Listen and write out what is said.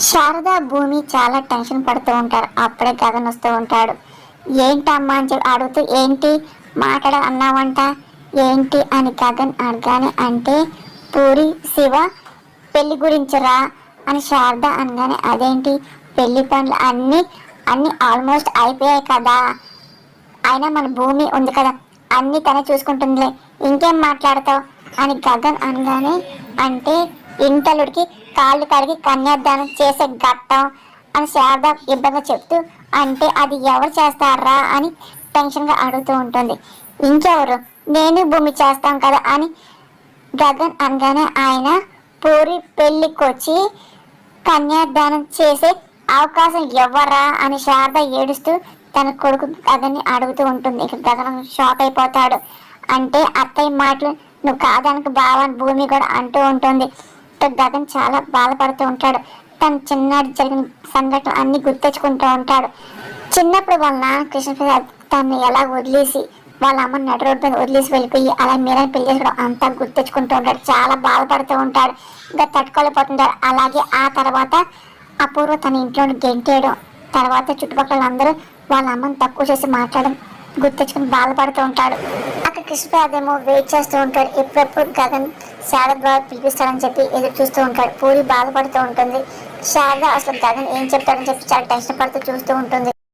శారద భూమి చాలా టెన్షన్ పడుతూ ఉంటారు. అప్పుడే గగన్ వస్తూ ఉంటాడు. ఏంటమ్మా అని చెప్పి అడుగుతూ, ఏంటి మాట్లాడ అన్నావంట, ఏంటి అని గగన్ అడగానే, అంటే పూరి శివ పెళ్లి గురించిరా అని శారద అనగానే, అదేంటి పెళ్లి పనులు అన్నీ అన్నీ ఆల్మోస్ట్ అయిపోయాయి కదా, అయినా మన భూమి ఉంది కదా, అన్నీ తనే చూసుకుంటుందిలే, ఇంకేం మాట్లాడతావు అని గగన్ అనగానే, అంటే ఇంటలుడికి కాళ్ళు కడిగి కన్యాదానం చేసే ఘట్టం అని శారద ఇబ్బందిగా చెప్తూ, అంటే అది ఎవరు చేస్తారా అని టెన్షన్గా అడుగుతూ ఉంటుంది. ఇంకెవరు, నేను భూమి చేస్తాం కదా అని గగన్ అనగానే, ఆయన పూరి పెళ్ళికొచ్చి కన్యాదానం చేసే అవకాశం ఇవ్వరా అని శారద ఏడుస్తూ తన కొడుకు గగన్ని అడుగుతూ ఉంటుంది. ఇక గగన్ షాక్ అయిపోతాడు. అంటే అత్తయ్య మాటలు నువ్వు కాదానికి బావని భూమి కూడా అంటూ ఉంటుంది. ఇక గగన్ చాలా బాధపడుతూ ఉంటాడు. తన చిన్నాడు జరిగిన సంఘటన అన్ని గుర్తెచ్చుకుంటూ ఉంటాడు. చిన్నప్పుడు వాళ్ళ నాన్న కృష్ణప్రసాద్ తను ఎలా వదిలేసి వాళ్ళ అమ్మ నడు రోడ్డు మీద వదిలేసి వెళ్ళిపోయి అలా మీరని పెళ్లి చేసుకోవడం అంతా గుర్తెచ్చుకుంటూ ఉంటాడు. చాలా బాధపడుతూ ఉంటాడు. ఇంకా తట్టుకోలేకపోతుంటాడు. అలాగే ఆ తర్వాత అపూర్వ తన ఇంట్లో గెంటేయడం, తర్వాత చుట్టుపక్కల అందరూ వాళ్ళ అమ్మని తక్కువ చేసి మాట్లాడడం గుర్తెచ్చుకుని బాధపడుతూ ఉంటాడు. అక్కడ కృష్ణప్రసాద్ ఏమో వెయిట్ చేస్తూ ఉంటాడు. ఎప్పుడెప్పుడు గగన్ శారద ద్వారా పిలిపిస్తాడని చెప్పి ఎదురు చూస్తూ ఉంటాడు. పూరి బాధపడుతూ ఉంటుంది. శారద అసలు గగన్ ఏం చెప్తాడని చెప్పి చాలా టెన్షన్ పడుతూ చూస్తూ ఉంటుంది.